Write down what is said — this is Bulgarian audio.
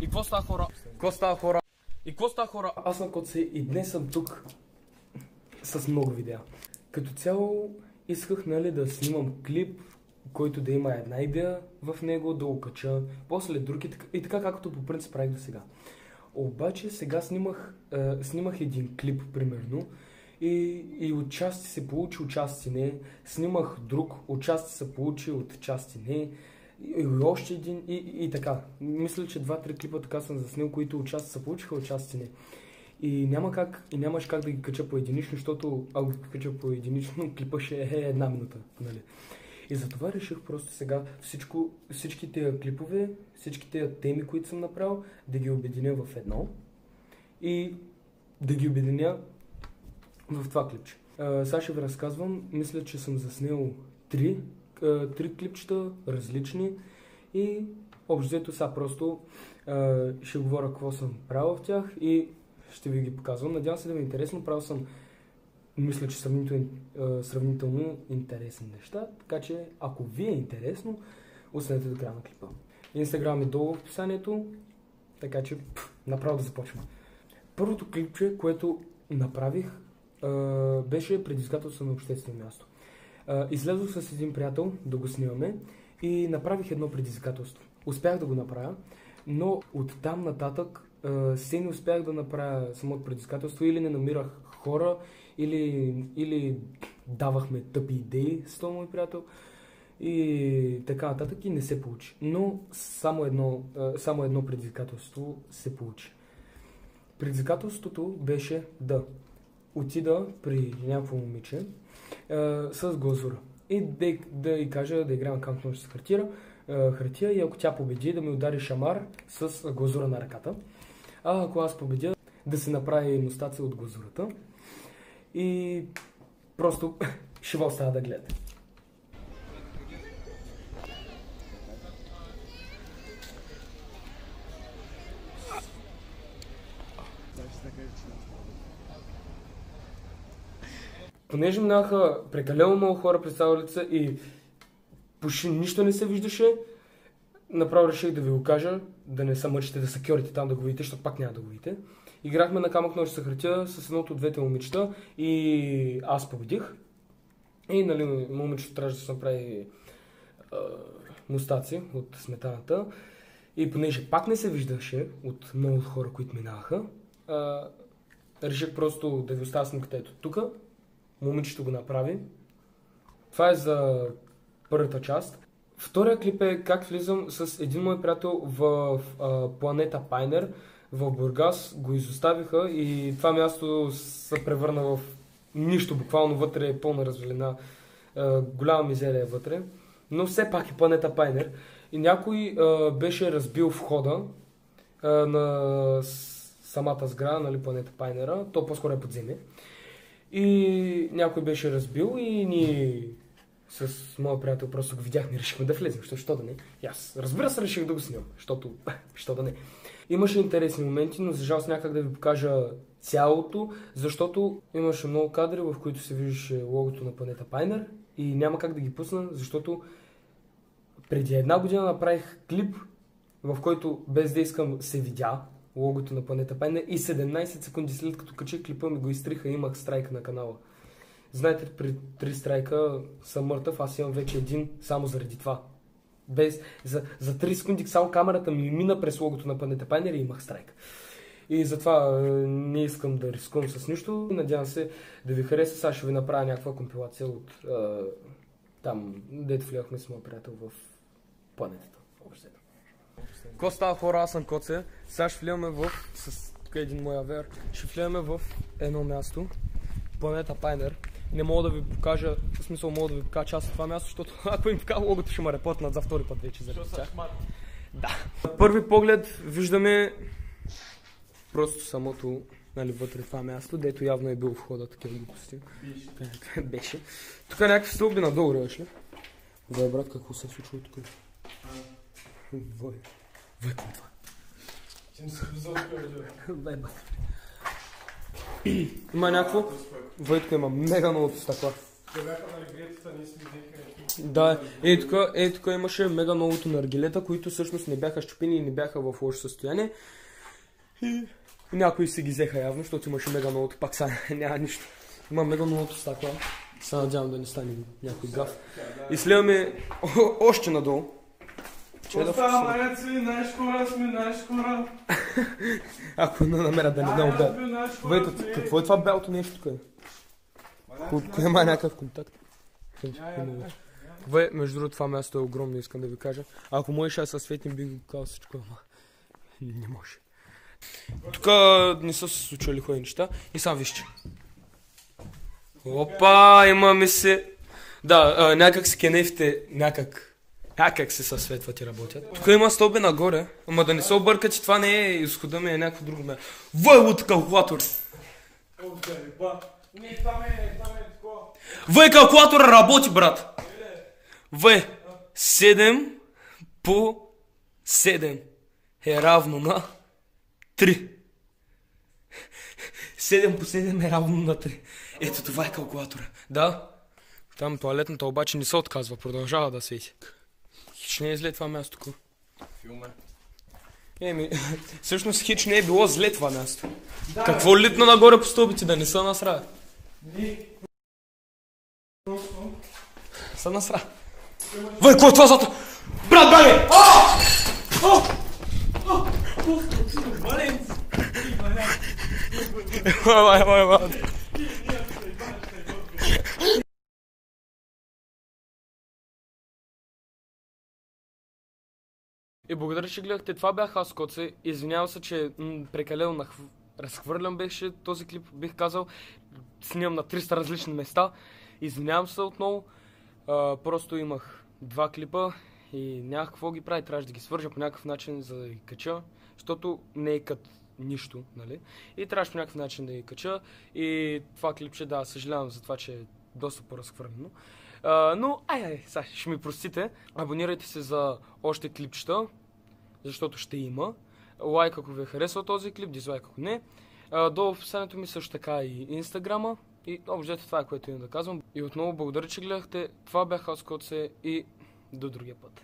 И какво става, хора? Какво става, хора? И какво става, хора? Аз съм Коце и днес съм тук с много видеа. Като цяло исках, нали, да снимам клип, който да има една идея в него, да окача, после друг и така както по принцип правих до сега. Обаче сега снимах един клип, примерно, и отчасти се получи, отчасти не. Снимах друг, отчасти се получи, отчасти не. И още един, и така. Мисля, че 2-3 клипа така съм заснил, които отчасти се получиха, отчасти не. И нямаш как да ги кача по единично, защото ако ги кача по единично, клипа ще е една минута, нали? И затова реших просто сега всички тези клипове, всички тези теми, които съм направил, да ги обединя в едно и да ги обединя в това клипче. Сега ще ви разказвам, мисля, че съм заснел три клипчета, различни, и общо взето сега просто ще говоря какво съм правил в тях и ще ви ги показвам. Надявам се да ви е интересно, правил съм, мисля, че сравнително интересни неща, така че ако ви е интересно, останете до края на клипа. Инстаграм е долу в описанието, така че направо да започваме. Първото клипче, което направих, беше предизвикателство на обществено място. Излязох с един приятел да го снимаме и направих едно предизвикателство. Успях да го направя, но оттам нататък все не успях да направя самото предизвикателство, или не намирах хора, или давахме тъпи идеи с този мой приятел и така нататък, и не се получи. Но само едно предизвикателство се получи. Предизвикателството беше да отида при някакво момиче с глазура и да й кажа да играем камък ножица хартия, и ако тя победи, да ми удари шамар с глазура на ръката. А ако аз победя, да се направи мустаца от глазурата. И просто ще остава да гледате. Понеже минаха прекалено много хора през тази улица и почти нищо не се виждаше, направо реших да ви го кажа, да не се мъчите да са кьорите там да го видите, защото пак няма да го видите. Играхме на камък ножица хартия с едното от двете момичета и аз победих. И, нали, момичето трябваше да се направи мустаци от сметаната. И понеже пак не се виждаше от много хора, които минаха, реших просто да ви оставя снимката ето тук. Момичето го направи. Това е за първата част. Втория клип е как влизам с един мой приятел в планета Пайнер в Бургас. Го изоставиха и това място се превърна в нищо. Буквално вътре е пълна развалина. Голяма мизерия вътре. Но все пак е планета Пайнер. И някой беше разбил входа на самата сграда, нали, планета Пайнера. То по-скоро е подземие. И някой беше разбил и ние с моя приятел просто го видяхме и решихме да влезем, защото да не. И аз, разбира се, реших да го снимам, защото да не. Имаше интересни моменти, но за жалост някак да ви покажа цялото, защото имаше много кадри, в които се виждаше логото на планета Пайнер и няма как да ги пусна, защото преди една година направих клип, в който без да искам се видя логото на планета Пайнер и 17 секунди след като качих клипа ми го изтриха и имах страйк на канала. Знаете, при 3 страйка съм мъртъв, аз имам вече един само заради това. За 3 секунди само камерата ми мина през логото на планета Пайнер и имах страйк. И затова не искам да рискувам с нищо. Надявам се да ви хареса. Сега ще ви направя някаква компилация от там, дето влияхме с моя приятел в планетата. Ко става, хора, аз съм Коце. Сега ще влияме с тук един мой авер, ще влияме в едно място, планета Пайнер. Не мога да ви покажа, в смисъл мога да ви покажа част от това място, защото ако им покажа логото ще ме репортнат за втори път вече заради тях. Да. На първи поглед виждаме просто самото, нали, вътре това място, дето явно е бил входа, такива глупости. Беше. Тук е някакви стълби надолу, реш ли? Вай, брат, какво се е случило тук? Вай, към това. Вай, брат. Има някакво? Въйтка има мега много стъкла. Да, тук имаше мега многото наргилета, които всъщност не бяха счупени и не бяха в лошо състояние. И някои си ги взеха явно, защото имаше мега многото, пак сега няма нищо. Има мега многото стакла. Се надявам да не стане някой гаф. И следваме още надолу. Остава свина шкура. Ако не намерят да не дам удар. Какво е това бялото нещо тук? Кое има някакъв контакт? Между другото това място е огромно, искам да ви кажа. Ако можеш аз със светим бих го казал всичко, ама не може. Тук не са се случвали хубави неща и сам вижте. Опа, имаме се. Да, някак се кенефите, някак се съсветват и работят. Тук има стълби нагоре, ама да не се обърка, че това не е изхода ми, е някакво друго място. От калкулатор! Калкулатора работи, брат! 7 по 7 е равно на 3. 7 по 7 е равно на 3. Ето това е калкулатора. Да. Там тоалетната обаче не се отказва, продължава да свети. Хич не е зле това място тук. Всъщност хич не е било зле това място. Какво литна нагоре по стълбите, да не са насра? Са насра. Кой е това зато? Брат, бане! И благодаря, че гледахте. Това бях аз, Коце. Извинявам се, че прекалено разхвърлям беше този клип, бих казал. Снимам на 300 различни места. Извинявам се отново. Просто имах 2 клипа и нямах какво ги прави. Трябваше да ги свържа по някакъв начин, за да ги кача. Защото не е като нищо, нали? И трябваше по някакъв начин да ги кача. И това клипче, да, съжалявам за това, че е доста по-разхвърлено. Но, сега ще ми простите. Абонирайте се за още клипчета, защото ще има. Лайк, ако ви е харесал този клип, дизлайк, ако не. Долу в описанието ми също така и инстаграма. И общо това е, което имам да казвам. И отново благодаря, че гледахте. Това бях аз, Коце, и до другия път.